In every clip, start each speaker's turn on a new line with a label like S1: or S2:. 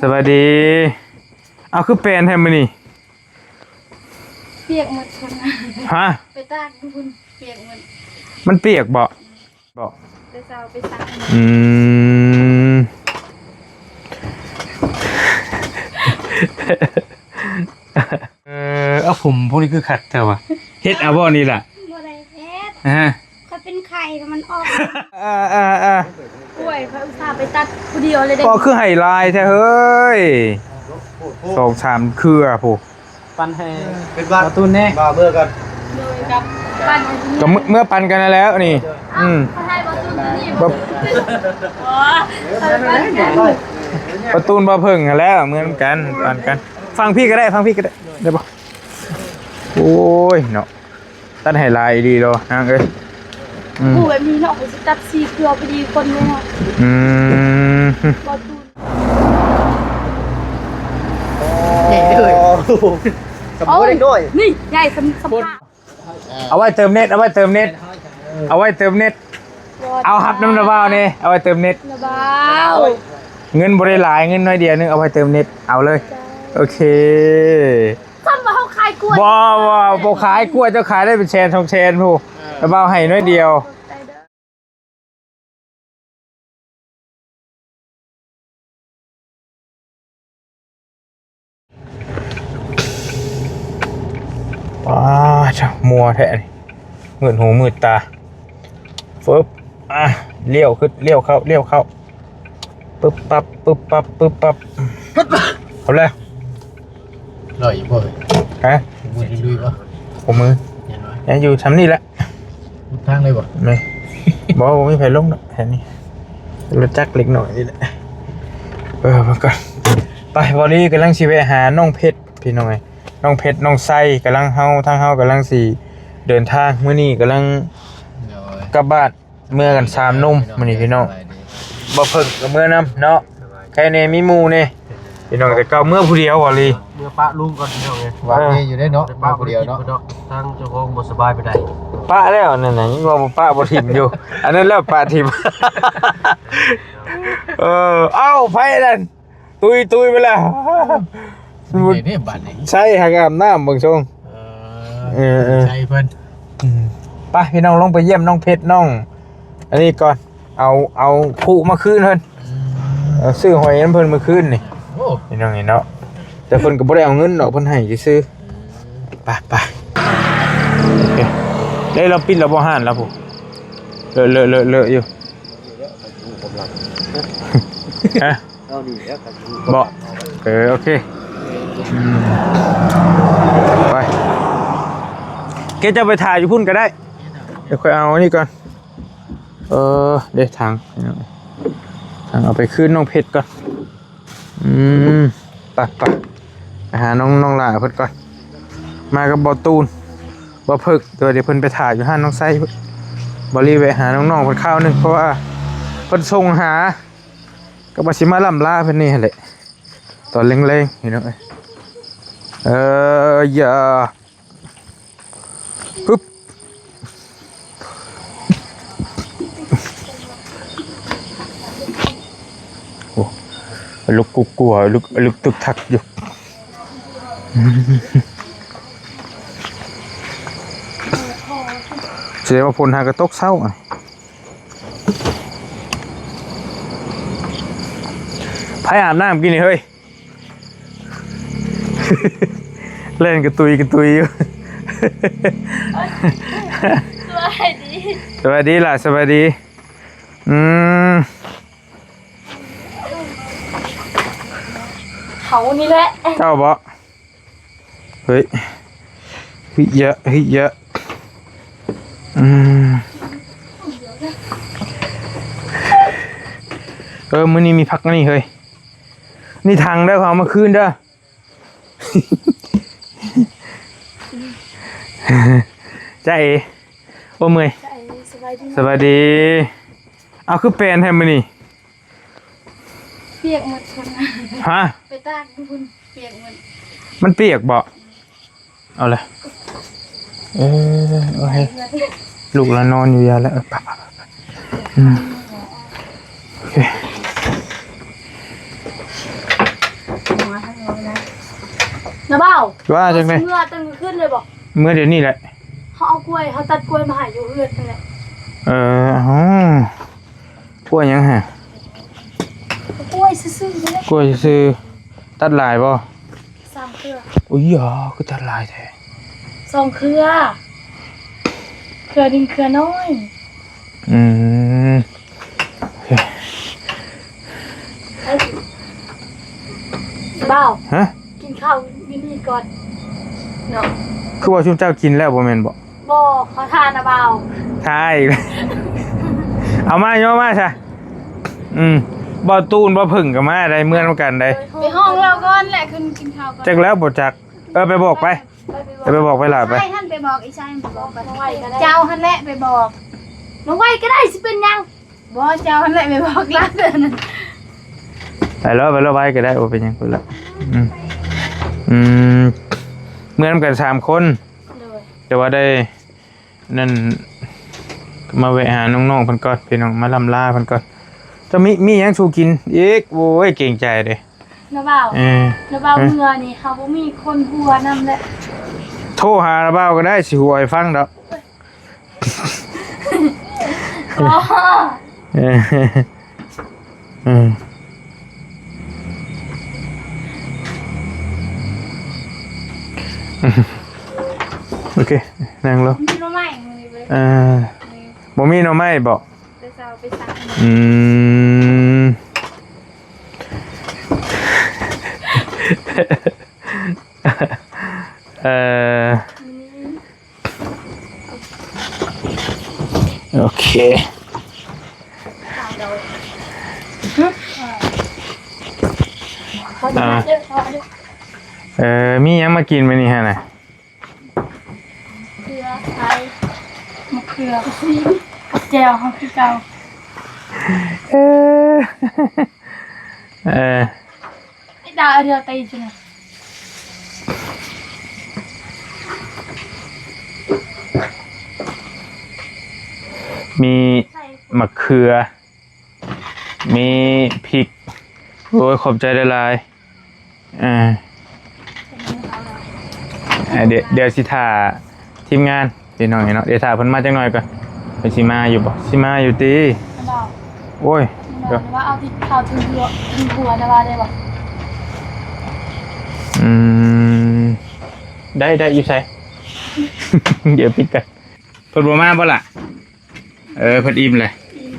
S1: สวัสดีเอาคือแปลนแทนมื้อนี่
S2: เปียกหมดคน
S1: ฮะ
S2: ไปตากคุณเปียกหมด
S1: มันเปียกบ่
S2: ไปเซาไปซัก
S1: เอาผมพวกนี้คือขัดเถอะวะเฮ็ดเอาบ่นี่ล่ะ
S2: บ่ได้เฮ็ด
S1: ฮะ
S2: เขาเป็นไข่มันออกกล้วยเขาอุตส่าห์ไปตัดผู้เดียวเลยเด้
S1: ก็คือไฮไลท์แท้เฮ้ย2-3เครือผู้
S3: ปันให้เป็นบ้านตูนแน่มาเมื่อกัน
S2: โดยกับปั้น
S1: ก็เมื่อปันกันแล้วนี่
S2: เขาให้บ่ตุ้นนี่
S1: ประตูนบ่เพิ่งกันแล้วเหมือนกันปันกันฟังพี่ก็ได้ได้บ่โอ้ยเนาะตัดไฮไลท์ดีโลนางเอ้ย
S2: ผู้แบบนี้เนาะเขาสิตัด4เครือพอดีคนเลยเนาะบ่ตุ้น
S3: ใหญ่เลยสมบูรณ์ด้วย
S2: นี่ใหญ่สำคัญ
S1: เอาไว้เติมเน็ตเอาไว้เติมเน็ตเอาฮับน้ำระเบ้านี่เอาไว้เติมเน็ต
S2: ระเบ้า
S1: เงินบริหลายเงินน้อยเดียวนึงเอาไว้เติมเน็ตเอาเลยโอเค
S2: ทำมาเขาขายกล้วย
S1: บ่ขายกล้วยเจ้าขายได้เป็นแชน2แชนผู้ระเบ้าให้น้อยเดียวจ้ามัวแท้นี่มืดหูมืดตาฟึบเลี้ยวขึ้นเลี้ยวเข้าปึ๊บปั๊บเอาเลย
S3: ลอยบ่
S1: ฮะ
S3: มือลุยบ่
S1: ผมมือยังอยู่ชั้นนี่แหละ
S3: ทางเลยบ่
S1: ไม่บอกว่าไม่ไฟลงนะแค่นี้รถจักรเล็กหน่อยนี่แหละมาก่อนไปวันนี้กำลังชีไปหาน้องเพชรพี่น้องไงน้องเพชรน้องไส้กำลังทางเฮากำลังสี่เดินทางเมื่อนี้กำลังกลับบ้านเมื่อกัน3 นุ่มมื่อนี้พี่น้องบ่เพิ่งกับเมื่อน้ำเนาะใครเนี่ยมีหมูเนี่ยพี่น้องแต่เก่าเมื่อผู้เดียวว่ะลี
S3: เมื่อป้าลุงก่อนพี่น้องไงว่านี่อยู่ได้เนาะป้าผู้เดียวเนาะทางเจ้าของบ่สบายไปได้
S1: ป้าแล้วนั่นน่ะยังว่าป้าบ่ทิ่มอยู่อันนั้นแล้วป้าทิ่มเอ้าไผนั่นตุยไปแล้ว
S3: นี่บัดนี้
S1: ใช่หากอาบน้ำเบิ่งชง
S3: ใช่เพิ่น
S1: ไปพี่น้องลงไปเยี่ยมน้องเพชรน้องอันนี้ก่อนเอาผู้มาคืนเพิ่นซื้อหอยเพิ่นมาคืนนี่พี่น้องนี่เนาะแต่เพิ่นก็บ่ได้เอาเงินดอกเพิ่นให้ซื้อไปโอเคได้เราปิดเราบ่ห่านแล้วผู้เลอะอยู่ฮะบ่โอเคไปเกจะไปถ่ายอยู่พุ่นก็ได้เดี๋ยวค่อยเอานี่ก่อนเดี๋ยวทางเอาไปคืนน้องเพชรก่อนไปหาน้องหล่าเพิ่นก่อนมากับบอตูนบอพึกเดี๋ยวเพิ่นไปถ่ายอยู่ห้านน้องไส้บรีไปหาน้องๆเพิ่นข้าวนึงเพราะว่าเพิ่นส่งหาก็บ่สิมาล่ำลาเพิ่นนี่แหละตอนเร่งๆเห็นไหมอย่าปึ๊บโอ้ลุกกลัวลุกตึกทักอยู่เสียว่าฝนหากระตกเศร้าไผ่อาบน้ำกินนี่เฮ้ยเล่นกระตุยอยู่สวัสดีล่ะสวัสดี
S2: เขานี่แหละ
S1: เจ้าบ่เฮ้ยเยอะมื้อนี้มีพักนี่เฮ้ยนี่ทางได้ความมาคืนเด้อใจโอ้เมื่อยสบายดีเอาคือแปลนแทนมื้อนี้
S2: เปียกหมดคน
S1: ฮะ
S2: ไปตากคุณเปียกหมด
S1: มันเปียกบ่เอาเลยโอเคลูกละนอนอยู่ยาแล้วไปโอเค
S2: หัวทั้งนั้นนะนะเบ้า
S1: ว่าจังได๋
S2: เมื่อตั้งขึ้นเลยบอก
S1: เมื่อเดี๋ยวนี้แหละ
S2: เขาเอากล้วยเขาตัดกล้วยมาให้อยู่เฮือนนั่นแหละ
S1: อ๋อกล้วยยังฮะ
S2: กล้วยซื่อๆเลย
S1: กล้วยซื้อตัดลายบ่
S2: 3เครือ
S1: อุ้ยอ๋อคือตัดลายแท้
S2: 2เครือเครือนึงเครือน้อย
S1: อืม
S2: ไอ้เบ้า
S1: ฮะ
S2: กินข้าววินี่ก่อนเนาะ
S1: คือว่าชุมเจ้ากินแล้วบ่แม่นบ่
S2: บ่เขาทานนะเบ้า
S1: ทายอีกแล้ว เอามาโยมาซะบ่ตูนบ่ผึ่งก็มาได้เมื่อนำกันได้
S2: ไปห้องเราก่อนแหละขึ้นกินข้าวก่อน
S1: จักแล้วบ่จักไปบอกไปไปบอกไปล่ะไป
S4: ใช่ท่านไปบอกไอ้ชายไปบอก
S2: น้องไว้ก็ได้
S4: เจ้าท่านแหละไปบอก
S2: น้องไว้ก็ได้สิเป็นยัง
S4: บอกเจ้าท่านแหละไปบอกร้านเดิน
S1: ไปแล้วไว้ก็ได้โอ้เป็นหยังพุ่นละเมื่อนำกัน3คน
S2: เลย
S1: แต่ว่าได้นั่นมาแวะหาน้องๆเพิ่นก่อนพี่น้องมาลำลาเพิ่นก่อนจะมีหยังสู่กินอีกโอ้ยเก่งใจเด้
S2: นะเบ้านะเบ้าเมื่อนี่เขาบ่มีคนหัวนำแหละ
S1: โทรหาระเบ้าก็ได้สิหัวให้ฟังดอก
S2: อ๋อ
S1: โอเคนั่งลง
S4: มีรู้ไหมมึงไป
S1: บ่มีหน่อไม้บ่
S4: ไปเจ้าไปสั่ง
S1: โอเคมีหยังมากินมื้อนี้ฮะน่ะ
S2: เขือไทยมะเขือซีกับแจวเขาคือเก่า ไอ้ดาวเอาเรือตีจังไง
S1: มีมะเขือมีพริกโอ้ยขอบใจหลายๆเดี๋ยวสิท่าทีมงานพี่น้องเนาะเดี๋ยวท่าเพิ่นมาจังหน่อยก่อนเพิ่นสิมาอยู่บ่สิมาอยู่ติ
S2: ดาว
S1: โอ้ย
S2: ดาวว่าเอาที่ข่าวถึงหัวนะว่าได้บ่
S1: ได้อยู่ไส เดี๋ยวปิดกันเพิ่นบ่มาบ่ล่ะเพิ่นอิ่มเลย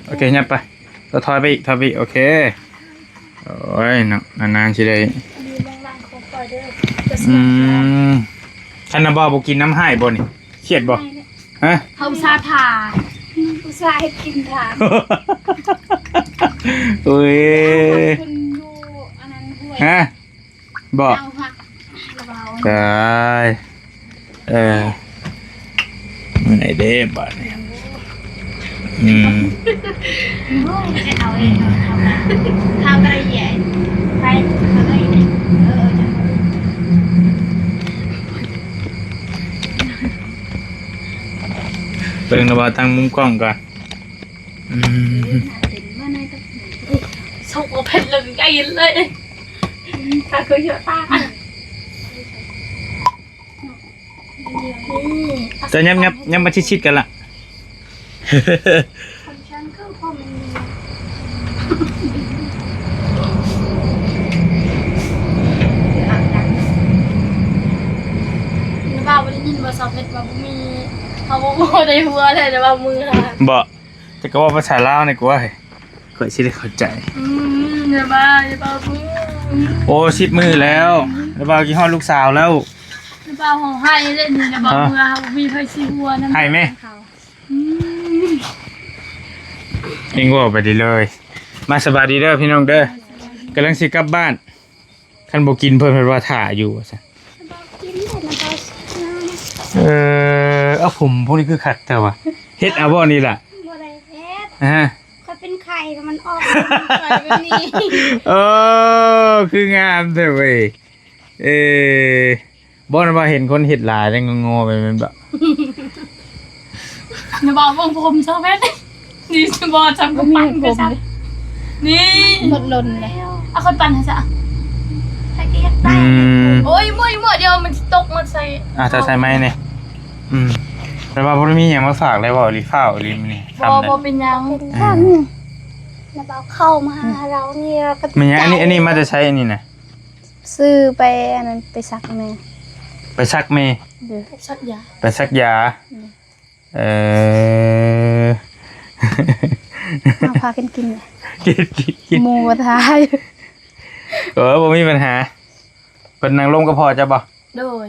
S1: โอเคยับไปเราถอยไปอีกโอเคโอ้ยเนาะนานๆสิได้
S2: ดีล่างๆของปล่อยเด้อจะเสีย
S1: คันน่ะบ่กินน้ำให้บ่นี่เครียดบ่ฮะ
S2: เขาซาถา
S4: ผู้ชายกินทาน
S1: โอ้ย
S4: คุณดูอันนั้นห่วย
S1: ฮะบ่
S4: เจ้าผักระเบา
S1: ได้มื้อไหนเด้บ่เนี่ย
S4: จะเอาเองทำนะทำอะไรใหญ่ไปทำอะไรเนี่ยจะ
S1: เปิดระบาตั้งมุมกล้องก่อน
S4: ติดว่าในตะ
S2: ส่งโอเพนเลยใกล้เลยถ้าคือเยอะตา
S1: จะยับมาชิดๆกันล่ะ
S4: ของฉันก็พอมันมี
S2: นะว่าบ่ได้ยินว่า2เม็ดว่าบ่มีเขาบ่ได้หัวเลยนะว่ามือค่ะ
S1: บ่แต่ก็ว่าภาษาลาวนี่กูว่าข่อยสิได้เข้าใจ
S2: นะว่ามือ
S1: โอ้10มื้อแล้วระบากี่ฮอดลูกสาวแล้ว
S2: นะว่าของให้เล่นนี่นะว่ามือเขามีไผสิหัวนำ
S1: ให้ไหมเองว่าไปดีเลย มาสบายดีเด้อพี่น้องเด้อกำลังสิกลับบ้านคันบ่กินเพิ่นว่าถ่าอยู่ว่าซั่น
S4: กินแต่ละใบ
S1: เอาผมพวกนี้คือคักแต่ว่าเฮ็ดเอาบ่นี่ล่ะ
S4: บัวไรเพชร
S1: ฮะ
S4: เขาเป็นไข่แต่มันออกปล่อยแบบนี้
S1: คืองามเด้อเว้ยบ่นว่าเห็นคนเฮ็ดหลายแล้วงอๆไปแม่นบ่
S2: นะว่าวงผม2เม็ดนี่สิบ่จำก็ปั่นไปซะนี่
S4: หมดหล่นเลย
S2: เอาคนปั่นให้ซะ
S4: ให้ เปียกได้
S2: โอ้ยมั่วเดียวมันตกมาใส่
S1: จะใส่ไหมเนี่ยแต่ว่าพอมีอย่างมาฝากเลยว่าลิฟ้าลิมนี่
S2: บอเป็นยัง
S4: เป็นท่านนะเบาเข้ามาเรานี่เราก็
S1: มันยังอันนี้มาจะใช้อันนี้นะ
S4: ซื้อไปอันนั้นไปซักแม่
S1: ไปซักเมย์
S2: สักยา
S1: ไปซักยา
S4: มาพากันกินเลย
S1: กิน
S4: หมูกระทะ
S1: ผมมีปัญหาเป็นนางลมก็พอจะบ่
S2: โดย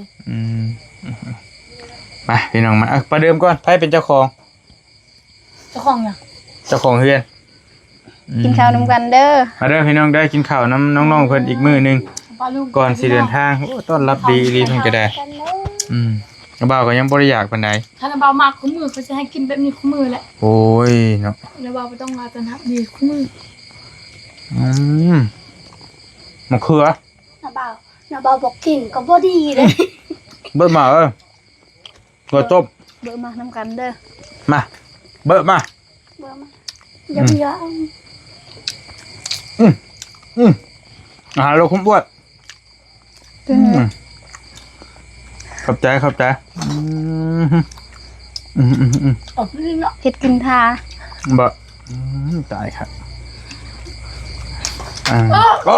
S1: มาพี่น้องมาประเดิมก่อนไพ่เป็นเจ้าของ
S2: เจ้าของยัง
S1: เจ้าของเฮือน
S4: กินข้าวนำกันเด้อ
S1: มาเด้อพี่น้องได้กินข้าวน้ำน้องๆเพิ่นอีกมื้อนึงก่อนสิเดินทางต้อนรับดีรีเพิ่นก็ได้บ่าวก็ยังบ่ได้อยากปานใด
S2: ถ้านาบามากคู่มือเขาจะให้กินแบบนี้คู่มือแหละ
S1: โอ้ยเนาะ
S2: นาบาไม่ต้องมาตระหนักดีคู่มือ
S1: มะเขือ
S4: น้าเบาบอกกินก็บ่ดีเลย
S1: เบิดมาก๋วยต้ม
S4: เบอร์มาน้ำกันเด้อ
S1: มาเบิดมา
S4: เบอร์มาอย่าเยอะ
S1: อาหารเราคุ้มบวดขอบใจ
S2: ออกนี่เนาะ
S4: เฮ็ดกินทา
S1: บะตายครับก็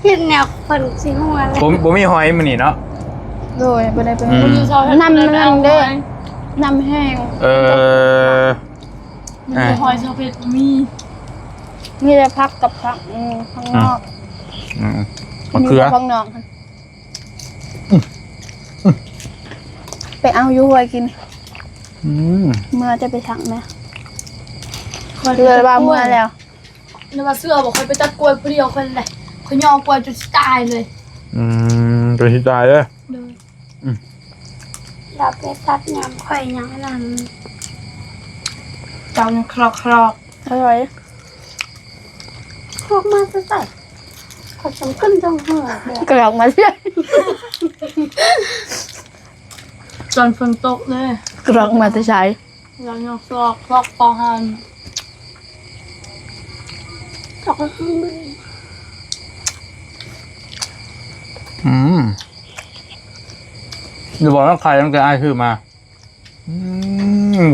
S4: เฮ็ดแนวคนสิหัวเลย
S1: ผมมีหอยมันนี่เนาะ
S4: โดยบ่ได้เป็น
S2: คุณชอบ
S4: น้ำเด้อน้ำแห้ง
S2: มันมีหอยชาวเพชรมี
S4: มีแต่พักกับพักข้างนอก
S1: มะเขือ
S4: ข้างนอกไปเอาอยู่ไว้กินเมื่อจะไปสั่งไหมเรือว่าเมื่อแล้ว
S2: นาบาเสื้อบอกคนไปตัดกล้วยผู้เดียวคนเลยเขายอกล้วยจนตายเลย
S1: ตัวที่ตายเลย
S4: เราไปตัดยำข่อยยำนั้น
S2: เจ้ายังคลอก
S4: อร่อยพวกมาจะใส่ขอจำขึ้นจังหัวกระดอกมาเรื่อย
S2: จนฝนตกเลย
S4: กระดอกมาจะใช้
S2: เรายังคลอกปอหัน
S4: ตอกข้างบน
S1: เดี๋ยวบอกว่าใครต้องการไอ้คือมา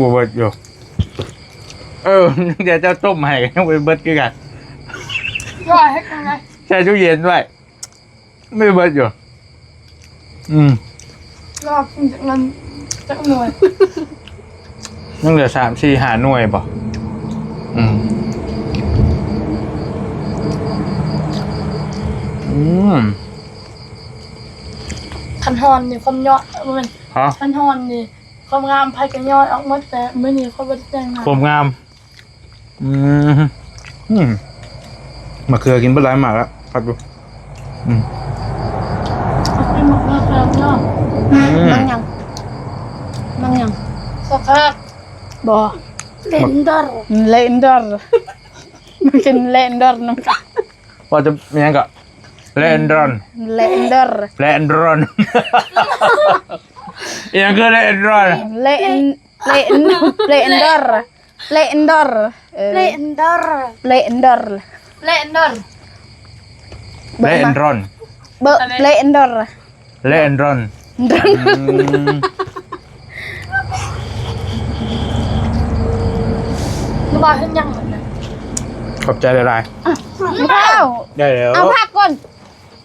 S1: บวชอยู่เดี๋ยวเจ้าต้มให้ต้องไปเบิดกัน
S2: ย่อยให้กันเลย
S1: ใช่ตู้เย็นด้วยไม่เบิดอยู่
S2: รอบจากนั้นจากหน่วย
S1: ยังเหลือ3-4 หาหน่วยป่ะ
S2: คันฮอนนี่ความย่อยมัน
S1: ฮะ
S2: คันฮอนนี่ความงามไพ่กันย่อยออกหมดแต่เมื่อนี้เขาไม่ได้แต่งงาน
S1: ผมงามมะเขือกินเปลายหมากแล้วครับดู
S2: ไม่หมดแล้วครับเนาะ
S4: มันยัง
S2: สักพัก
S4: บ่เลนดอร์มันกินเลนดอร์น้ำตา
S1: ว่าจะมียังกับแลนดรอน
S4: เลนดอร์
S1: ยังคือแลนดรอน
S4: เลนดอร์
S2: เล่นเดอร์
S1: แลนดรอน
S4: เบอร์มา
S1: แลนดรอน
S4: เบอร์เลนดอร์
S2: ระบายขึ้นยังเหมือนกัน
S1: ขอบใจหลาย
S4: ข้าว
S1: ๆได้แล้ว
S4: เอาผักก่อน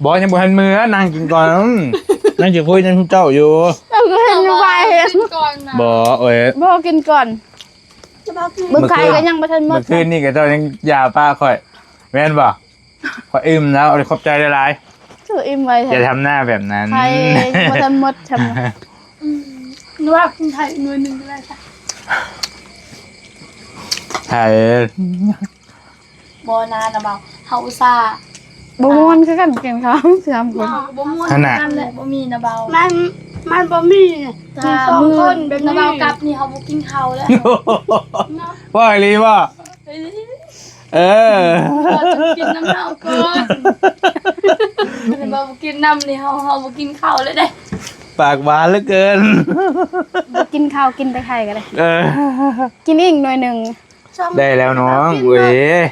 S1: บอกยังบ่ทันมือนางกินก่อนนางจะคุยนั่งเจ้าอยู่
S4: เอาก็เห็นอยู่ไป
S2: กินก่อนนะ
S1: บ่
S4: บ่กินก่อนเบิ่งไข่ก็ยังบ่ทันหม
S1: เมื่
S4: ด
S1: อคืนนี่ก็เจ้ายังยาป้าค่อยแม่นบ่ขออิ่มแล้วขอบใจหลาย
S4: คืออิ่มไว้
S1: ๆอย่าทำหน้าแบบนั้น
S4: ไข่บ่ทันหมดทำ
S2: นึกว่ากินไทยหน่วยหนึ่งก็ได้จ้ะ
S1: ใช่
S2: บนานะเบาเฮาอุซ่า
S4: บ่ม่วนคือกันกินข้าว3คน
S2: บ่ม่วนกันแหละบ่มีนะเบา
S4: มันบ่มี
S2: ถ้ามือแบบนะเบากลับนี่เฮาบ่กินข้าวแล้ว
S1: ว่าอีหลีว่า
S2: เราจะกินน้ำเน่าก่อนนะเบาบ่กินน้ำนี่เฮาบ่กินข้าวเลยเด้
S1: ปากหวานเหลือเกิน
S4: บ่กินข้าวกินแต่ไข่ก็ได้
S1: เออ
S4: กินอีกหน่อยหนึง
S1: ได้แล้วน้องเว้ย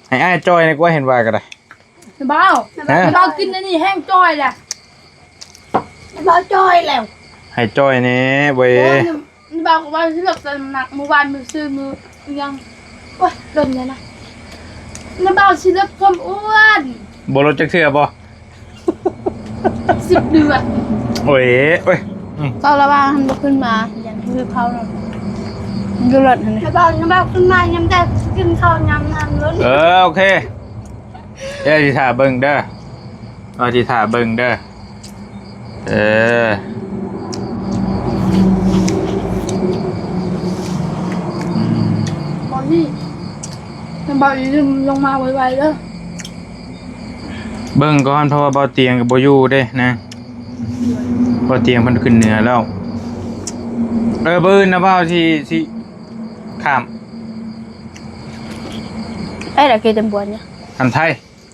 S1: ให้อ้ายจอยนี่ก็เห็นว่าก็ได้
S2: เบาเบากินอันนี้แห้งจ้อยแหละเบาจ้อยแล้ว
S1: ให้จอยนี่เว้ย
S2: เบาว่าที่แบบหนักเมื่อวานมือซื้อมือยังโอ้ยโดนเลยนะเบาชิลล์ความอ้วน
S1: บ่ลดจักเทื่อบ่
S2: 10 เดือน
S1: โอ้ยเว้ย
S4: ก็ระวังหันบ่ขึ้นมาอย่างที่เขาเนาะดูรถหันนี่
S2: เบาขึ้นมายำแต่กินข้าวยำน้ำล้น
S1: โอเคเดี๋ยวสิถ่าเบิ่งเด้อเอาสิถ่าเบิ่งเด้ออ
S2: บอนี่เบาอย่าลืมลงมาไวๆเด้อ
S1: เบิ่งก่อนเพราะว่าบ่เตียงกับบ่อยู่เด้นะบ่เตียงเพิ่นขึ้นเหนือแล้วเบิ่นนะเบ่าวสิข้าม
S4: ไอ้เด็กเกตบวนเนี่ย
S1: อันไทย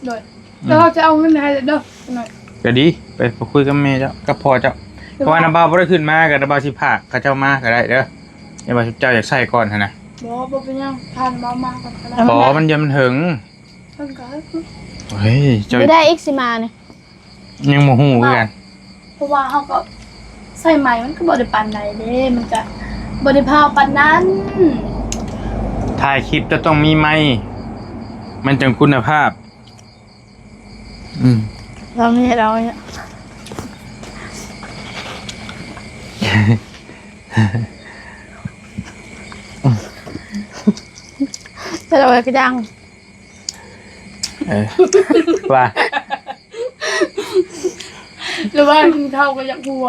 S2: โดยแล้วเราจะเอาเงินให้เด้อหน่อย
S1: ก็ดีไปคุยกับแม่เจ้ากับพ่อเจ้าเพราะว่าน้าบ่าวบ่ได้ขึ้นมาก็น้าบ่าวสิพากเขาเจ้ามาก็ได้เด้ออย่าว่าเจ้าอยากใช้ก่อนหั่นน่ะ
S2: บ่เป็นยังทานเบามากกันก็ได้
S1: บ่มันยังมันถึง
S2: เพิ่นก็ให้
S1: เฮ้ยเจ้า
S4: ไม่ได้อีกสิมาเนี่ย
S1: ยังบ่ฮู้คือกัน
S2: เพราะว่าเขาก็ใส่ใหม่มันก็บ่ได้ปานใดเด้มันก็บ่ได้พาวปานนั้น
S1: ถ่ายคลิปจะต้องมีไมค์มันจังคุณภาพ
S4: เราเนี่ยจะเราไปดัง
S1: ว่า
S2: หรือว่ากินข้าวก็อยากหัว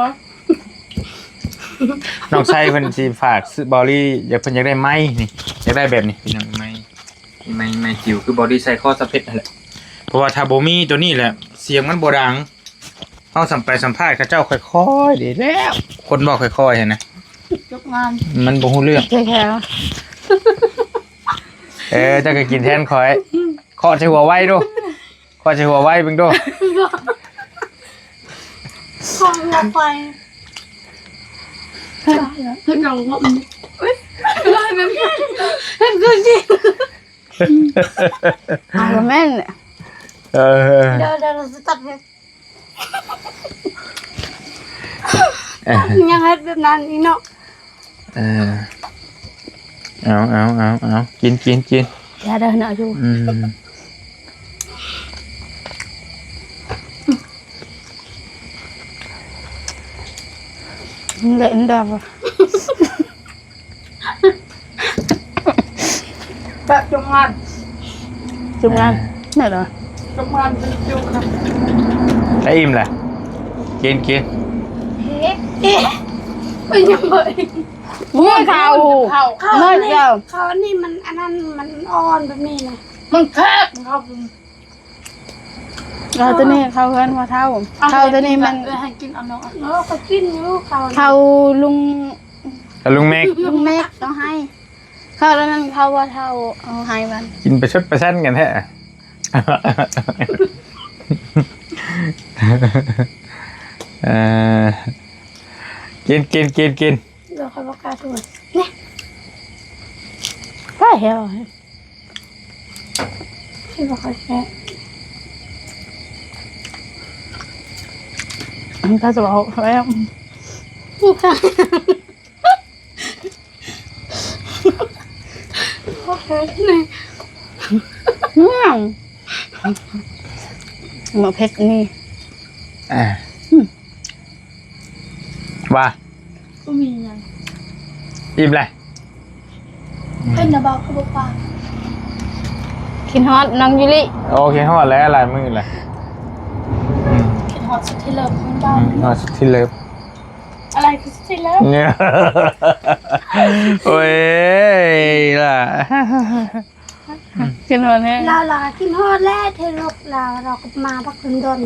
S1: น้องไส้เพิ่นสิฝากซื้อบอดี้อยากเพิ่นอยากได้ไม้นี่อยากได้แบบนี้พี่น้องไม้จิ๋วคือบอดี้ไซคอสเปซนั่นแหละเพราะว่าถ้าบ่มีตัวนี้แหละเสียงมันบ่ดังเฮาสัมภาษณ์เขาเจ้าค่อยๆเด้แล้วคนบอกค่อยๆเห็นนะ
S2: ยกงาน
S1: มันบ่ฮู้เรื่อง
S4: แค่
S1: เจ้าก็กินแทนคอยขอใส่หัวไว้ดูขอใส่หัวไว้เบิ่งดู
S2: ของเราไปให้เราก็เอ้ยได้แม่เห็นคือจริง
S4: เอาแม่น
S2: เดี๋ยวเราจะตัดให้ยังให้แบบนั้นอีกเนาะ
S1: เอากิน
S4: อย่าเดินเอาอยู่เล่นดอก
S2: แบบจงงาน
S4: จุ่มงานนี่เหรอ
S2: จงงานเป็นจุกครับ
S1: ไอ้อิ่มแหละกิน
S2: เอ๊ะไปยังไง
S4: มึงเขา
S2: เขา
S4: เมื่อเดียว
S5: เขาอันนี้มันอันนั้นมันอ่อนแบบนี้นะ
S2: มันแคบเขา
S4: เราตัวนี้เขาเพื่อนว่าเท่าตัวนี้มัน
S2: ให้กินเอาเนาะ
S5: เออเขากินอยู่เขา
S4: เขาลุง
S1: กับลุงเมก
S4: ลุงเมฆต้องให้เขาแล้วนั้นเขาว่าเท่าเอาให้มัน
S1: กินไปชดไปแซ่นกันแท้กิน
S5: เดี๋ยวเขาประกาศตัว
S4: ไปเหรอ
S5: ที่บอกเขาแค่
S4: เขาจะบอกแล้ว
S5: ผู้ชายโอเคนี่
S4: หมอเพชรนี่
S1: ว่า
S2: ก็มีอย่าง
S1: อิ่มเลย
S2: เป็นนะบ่าวเขาบอกว่า
S4: คินฮอตน้องยูริ
S1: โอเคฮอดแล้วอะไรมือเลย
S2: เห็นฮอตสุดที่เลิฟของบ้าน
S1: ฮอดที่เลิฟ
S2: อะไรคือสุดที่เลิฟ
S1: เนี่ยโอ้ยล่ะ
S4: คินฮอตเนี่ย
S5: เรากินฮอดแล้วเทลกเราก็มาพักดน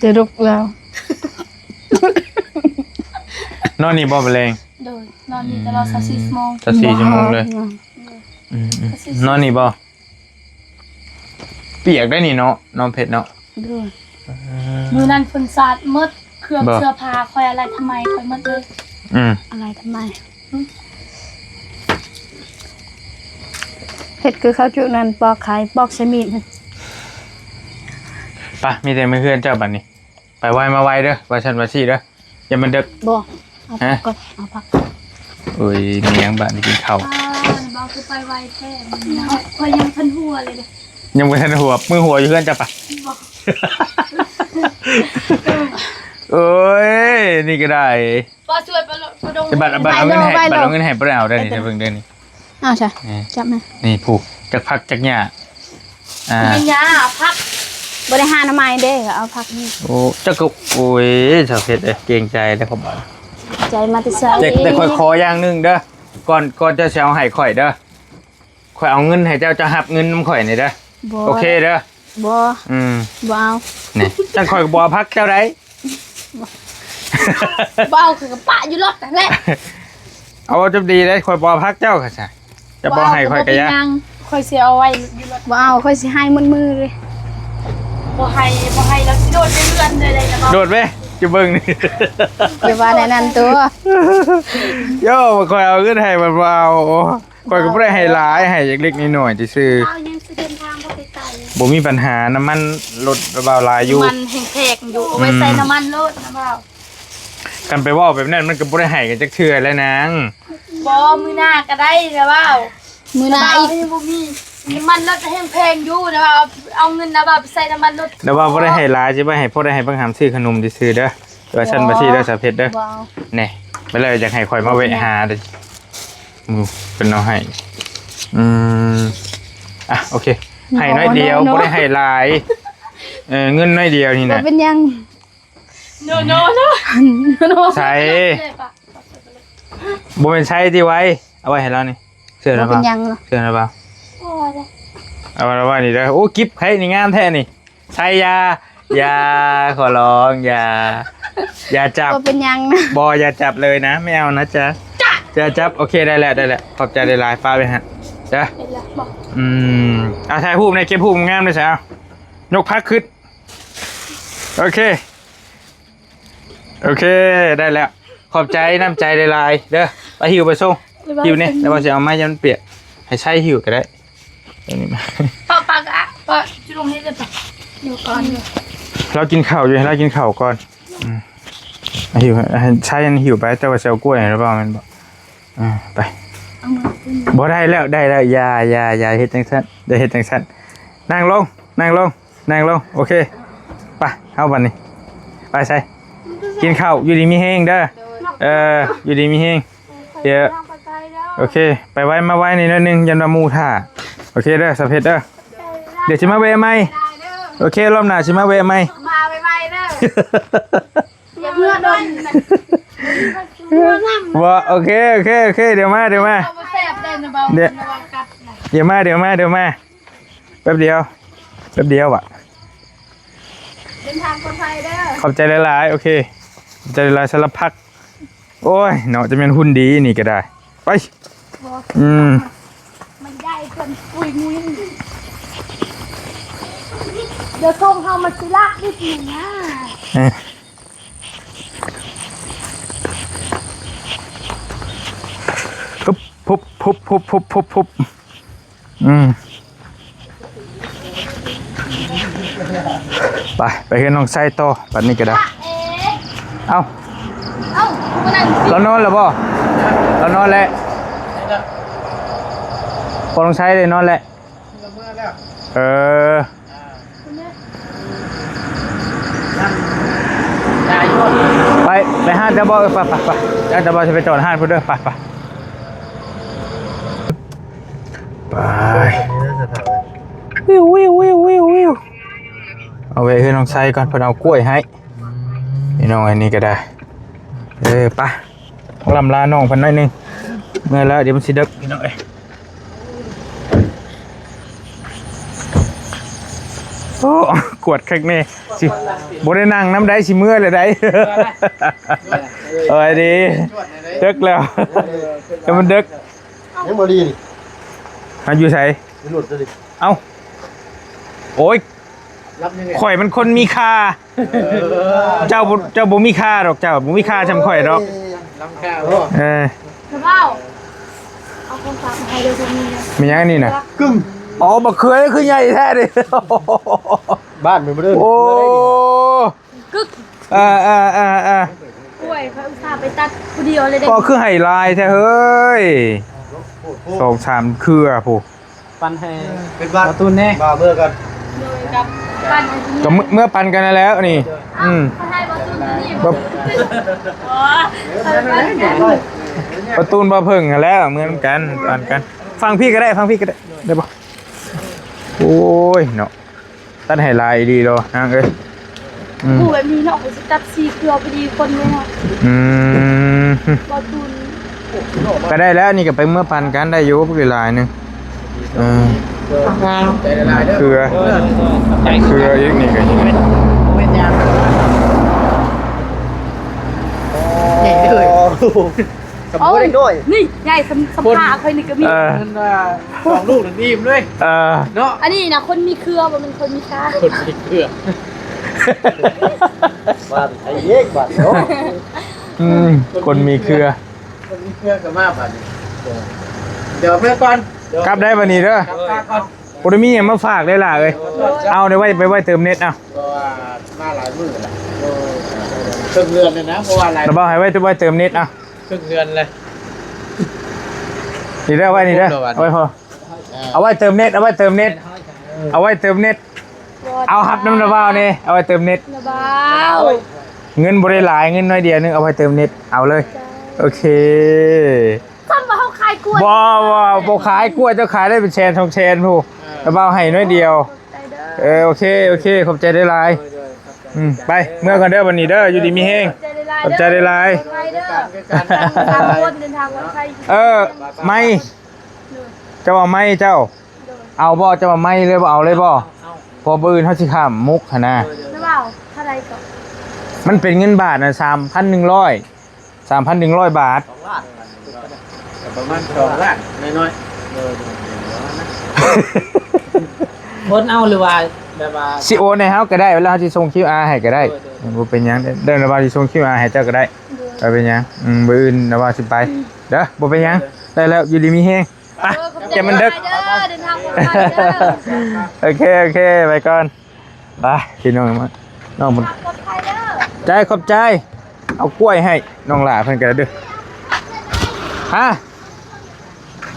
S4: จะรุกแล้ว
S1: นอนนี่บ่เป็นแรง
S2: โดยนอนนี่ตลอด24 โมง
S1: จะ4 ชั่วโมงเลยนอนนี่บ่เปียกได้นี่เนาะนอนเผ็ดเนาะ
S4: ด้วย
S2: มือนั้นฝนสาดมืดเครื่องเสื้อผ้าคอยอะไรทำไมคอยมืดเลย
S4: อะไรทำไม เฮ็ดคือข้าวจุนั่นปอกขายปอกใช้มีดนั่น
S1: ไปมีแต่มือเพื่อนเจ้าบัดนี้ไปไวมาไวเด้อว่าฉันว่าซี่เด้ออย่ามันดึก
S4: บ่เอาผักก่อนเอาผัก
S1: โอ้ยมีหยังบัดนี้กินข้าว
S2: เบาคือไปไวแท้มันพอยังพันหัวเลยเด้อ
S1: ยังบ่ทันหัวมือหัวอยู่เพื่อนจ้ะปะโอ้ยนี่ก็ได้
S2: ป้าช่วยไปดง
S1: บัตรเอาเงินให้บัตรเอาเงินให้บ่ได้เอาได้นี่เพิ่งเด้อนี่
S4: อ้าวใช่จับมา
S1: นี่ผูกจักพักจักหญ้า
S2: มียาพัก
S4: บ่ได้หาหน่อไม้เด้ก็เอาผักนี่
S1: โอ้จักก็โอ้ยสาวเพชรเอ้ยเกรงใจแล้วครับบ่
S4: ใจมาแต่เช้า
S1: แต่ข่อยขออย่างหนึงเด้อก่อนจะสิเอาให้ข่อยเด้อข่อยเอาเงินให้เจ้าจะหับเงินนำข่อยนี่เด้อ
S4: บ่
S1: โอเคเด้อ
S4: บ่ บ่เอา
S1: นี่จังข่อยก็บ่พักเจ้าใด
S2: เบาคือกระปะอยู่รถนั่นแหละ
S1: เอาจำดีเลยข่อยบ่พักเจ้าค่ะจ้ะจะบ่ให้ข่อยก็ยะ
S2: ค่อยสิเอาไว้อยู่รถ
S4: บ่เอาค่อยสิให้มือเลย
S2: บ่ให้แล้วสิโดดไปเรือนเลยนะ
S1: โดดเว้ยจะเบิ่งนี่
S4: อย่าว่าในนั้นตัว
S1: โย่ข่อยเอาเงินให้มันบ่เอาข่อยก็บ่ได้ให้หลายให้เล็กๆน้อยๆซื่อ
S5: เอายังสิเดินทางบ่ไปไกล
S1: บ่มีปัญหาน้ำมันรถเบาหลายอยู่
S2: มันแหกๆอยู่เอาไว้ใส่น้ำมันรถนะเบา
S1: กันไปเว้าแบบนั้นมันก็บ่ได้ให้กันจักเทื่อแล้วนาง
S2: บ่มื้อหน้าก็ได้นะเบา
S4: มือหน้า
S2: เบา
S4: อีก
S2: นี่บ่มีน้ำมันรถแพงๆอยู่นะเบาเอาเงินนะเบาไปใส่น้ำมันรถ
S1: แล้วว่าบ่ได้ให้หลายสิบ่ให้พอได้ให้เบิ่งหามซื้อขนมซื่อๆเด้อว่าฉันบ่ซื้อเด้อสาวเพชรเด้อ
S4: บ่เอา
S1: นี่ไปเลยอยากให้ข่อยมาแวะหาเด้อเป็นเอาให้อ่ะโอเคให้น้อยเดียวบ่ได้ให้หลายเงินน้อยเดียวนี่
S4: บ่
S1: นะ
S4: เป็นหยัง
S2: โน
S1: ใส่บ่เป็นใช้ที่ไว้เอาไว้ให้เรานี่เสื้อ
S4: บ่
S1: แล้ว
S4: เป็
S1: เป
S4: น
S1: ล่า
S4: หยังเนาะ
S1: เสื้อแล้วเปล่า
S2: โอ้ย
S1: เอาไว้นี่เด้อโอ้กิฟต์ให้นี่งามแท้นี่ใช้ยาขอร้องอย่าจับ
S4: บ่เป็นหยังนะ
S1: บออย่าจับเลยนะไม่เอานะจ๊ะจะจับโอเคได้แล้วขอบใจได้ลายฟ้าไปฮะจ้ะถ่ายรูปในเก็บรูปงามเลยสิเอายกพักขึ้นโอเคได้แล้วขอบใจน้ำใจได้ลายเด้อไปหิวไปส่งหิวเนี่ยแล้วว่าจะเอาไม้ยันเปียกให้ใช้หิวก็ได้นี่มา
S2: ปากอ่ะปะจุลงให้เลยปะเดี๋ยวก่อน
S1: เรากินข้าวอยู่ให้เรากินข้าวก่อนหิวใช้ยันหิวไปแต่ว่าเซลกล้วยหรือเปล่ามันบอกไปบ่ได้แล้วอย่าเฮ็ดจังซั่นได้เฮ็ดจังซั่นนั่งลงโอเคไปเข้าบัดนี้ไปใส่กินข้าวอยู่ดีมีแห้งเด้ออยู่ดีมีแห้งเดี๋ยวโอเคไปไว้มาไว้นี่นิดนึงยันว่าหมู่ท่าโอเคเด้อสะเพชรเด้อเดี๋ยวสิมาแวะใหม่โอเครอบหน้าสิมาแวะใหม่
S2: มาไวๆเด้ออย่าเมื่อโดน
S1: ว่าโอเคเดี๋ยวมา
S2: เอาไปแซ่บได้นะเบาระวังกัดนะ
S1: เดี๋ยวมาแป๊บเดียวอ่ะ
S2: เดินทางปลอดภัยเด้อ
S1: ขอบใจหลายๆโอเคขอบใจหลายๆสารพัดโอ้ยเนาะจะเป็นหุ้นดีนี่ก็ได้ไป
S2: มันใหญ่จนปุยมุ้ยเดี๋ยวส่งเขามาสิละนิดหนึ่งนะ
S1: พุบไปขึ้นน้องไส้ต่อปัดนี้ก็ได้เอ้า
S2: คนนั้น
S1: เรานอนแล้วบ่เรานอนแล้วพอลองใช้เลยนอนแล้วไปห้างจะบ่ไปจะบ่จะไปจอดห้างพุ่นเด้อไปวิวเอาไว้ให้น้องไส้ก่อนเพิ่นเอากล้วยให้นี่น้องอันนี้ก็ได้ไปลำลาน้องเพิ่นหน่อยนึงเมื่อแล้วเดี๋ยวมันสิดึกพี่น้องโอ้กวดคักแน่สิบ่ได้นั่งน้ำได้สิเมื่อเลยได้เอ้ยดีดึกแล้วก็มันดึก
S3: ยังบ่ดีนี่
S1: มันอยู่ไส
S3: หลุดดิ
S1: เอ้าโอ้ย
S3: รับยังไง
S1: ข่อยมันคนมีค่าเจ้าบ่มีค่าดอกเจ้าบ่มีค่าจำข่อยดอก
S3: ลำข้าว
S2: เบาเอา คนฝากมาให้เดี๋ยวจะมีนะ
S1: มีหยังอันนี่น่ะ
S3: กึ่ง
S1: อ๋อบักเขยคือใหญ่แท้ดิ
S3: บ้านมันบ่เด้อ
S1: โอ้
S2: กึก
S1: อ่าก
S2: ล้วยเขาอุตส่าห์ไปตัดผู้เดียวเลยเด็ก
S1: ก็คือไฮไลท์แท้เฮ้ย2-3เครือผู้
S3: ปันให้เป็นบ้านประตูแน่บ่เมื่อกัน
S2: โดยกับบ้านของที่
S1: ก็เมื่อปันกันแล้วนี่อืม
S2: เขาให้บอลตูนนี่
S1: บ่
S2: อ๋อทำบ้านกัน
S1: ประตูนบ่เพิ่งกันแล้วเหมือนกันปันกัน ฟังพี่ก็ได้ได้บ่โอ้ยเนาะตัดไฮไลท์ดีโลนางเอ้ยอืม
S2: ผู้แบบนี้เนาะเขาจะตัดซีเกลือไปดีคนเลยเนาะ
S1: อืม
S2: บอลตูน
S1: ก็ได้แล้วนี่ก็ไปเมื่อปันกันได้อยู่พวกหลายนึง
S3: ใจละลายเด้อ
S1: เครืออีกนี่ก็ยังไง
S3: เป็นยามใหญ่เลยสมบูรณ์ด้วย
S2: นี่ใหญ่สัมภาษณ์เคยนี่ก็มี
S3: มันว่า2ลูกถึงอิ่มเลยเนาะ
S2: อันนี้นะคนมีเครือบ่เป็นคนมีค้า
S3: คนมีเครือบ้านไอ้เย็กบ้านเนาะ
S1: คนมีเครือ
S3: คนมีเครือก็มาบ้านนี้เดี๋ยวเมื่อก่อน
S1: กลับได้บันนี้เด้อ
S3: ครับก่อน
S1: โปรมีอย่างมาฝากได้ล่ะเอ้ยเอาได้ไว้ไปไว้เติมเน็ตเอา
S3: ก็ว่ามาหลายมื้อแล้วครึ่งเดือนเลยนะเพราะว่าหลาย
S1: ระบอกให้ไว้เติมเน็ตเอา
S3: ครึ่งเดือนเลย
S1: นี่เด้อไว้นี่เด้อเอาไว้พอเอาไว้เติมเน็ตเอาไว้เติมเน็ตเอาฮับน้ำระบ้านี่เอาไว้เติมเน็ต
S2: นะบ้าว
S1: เงินบริหลายเงินน้อยเดียวนึงเอาไว้เติมเน็ตเอาเลยโอเค
S2: ซ้ำว่าเขาขายกล้วย
S1: บ่ขายกล้วยเจ้าขายได้เป็นแชน2แชนผู้ระบ้าให้น้อยเดียว
S2: ใจเด้อ
S1: โอเคขอบใจได้หลายไปเมื่อก่อนเด้อวันนี้เด้ออยู่ดีมีเฮง ขอบใจได้หลาย
S2: ไปเด้อทางคนเดินทางวันไทย
S1: ไม่เจ้าว่าไม่เจ้า เอาบ่เจ้าว่าไม่เลยบ่เอาเลยบ่พอปืนเขาสิข้ามมุกหั่นน่ะ
S2: นะบ้าวเท่าไรก่อน
S1: มันเป็นเงินบาทน่ะ3,100 บาท
S3: ประมาณ2ล้านน้อยๆคนเอาหรือว่าแบบว่า
S1: สิโอนให้เฮาก็ได้แล้วเฮาสิส่ง QR ให้ก็ได้บ่เป็นหยังเดินว่าสิส่ง QR ให้เจ้าก็ได้บ่เป็นหยังมื้ออื่นนะว่าสิไปเด้อบ่เป็นหยังได้แล้วอยู่ดีมีเฮงไปแกมันดึก
S2: เดินทางวันไทยเด้อ
S1: โอเคไปก่อนไปพี่น้องมาน้องมัน
S2: ปลอดภัยเด้อ
S1: ใจขอบใจเอากล้วยให้น้องหล่าเพิ่นก็ได้เด้อฮะ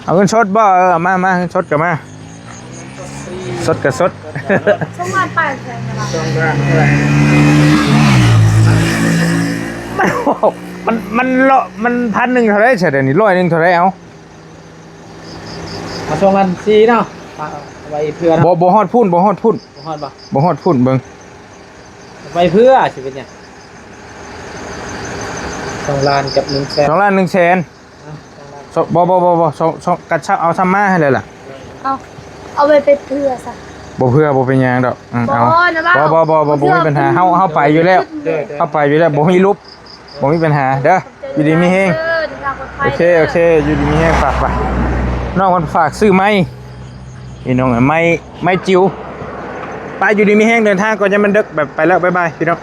S1: เอาเงินสดบ่มาเงินสดก็มาสดก็สด
S2: ช่วงงานไปแข่งกันละ
S1: มัน1,000เท่าไรเฉยเดี๋ยวนี้100เท่าไรเอา
S3: เอาช่วงวันซีเนาะไว้เพื่อ
S1: บ่ฮอดพุ่น
S3: บ่ฮอดบ่
S1: บ่ฮอดพุ่นเบิ่ง
S3: ไว้เพื่อสิเป็นหยัง2ล้านกับ100,000
S1: 2ล้าน1แสนบ่กระชับเอาซ้ำมาให้เลยล่ะ
S2: เอาไปเพื่อซะ
S1: บ่เพื่อบ่เป็นหยังดอกเอา
S2: นะบ้าว
S1: บ่มีปัญหาเฮาไปอยู่แล้วเฮาไปอยู่แล้วบ่มีลุบบ่มีปัญหาเด้ออยู่ดีมีเฮง
S2: เดินทางปลอดภัย
S1: โอเคอยู่ดีมีแห้งฝากไปน้องมันฝากซื้อไม้พี่น้องไม้จิ๋วไปอยู่ดีมีแห้งเดินทางก่อนจะมันดึกแบบไปแล้วบ๊ายบายพี่น้อง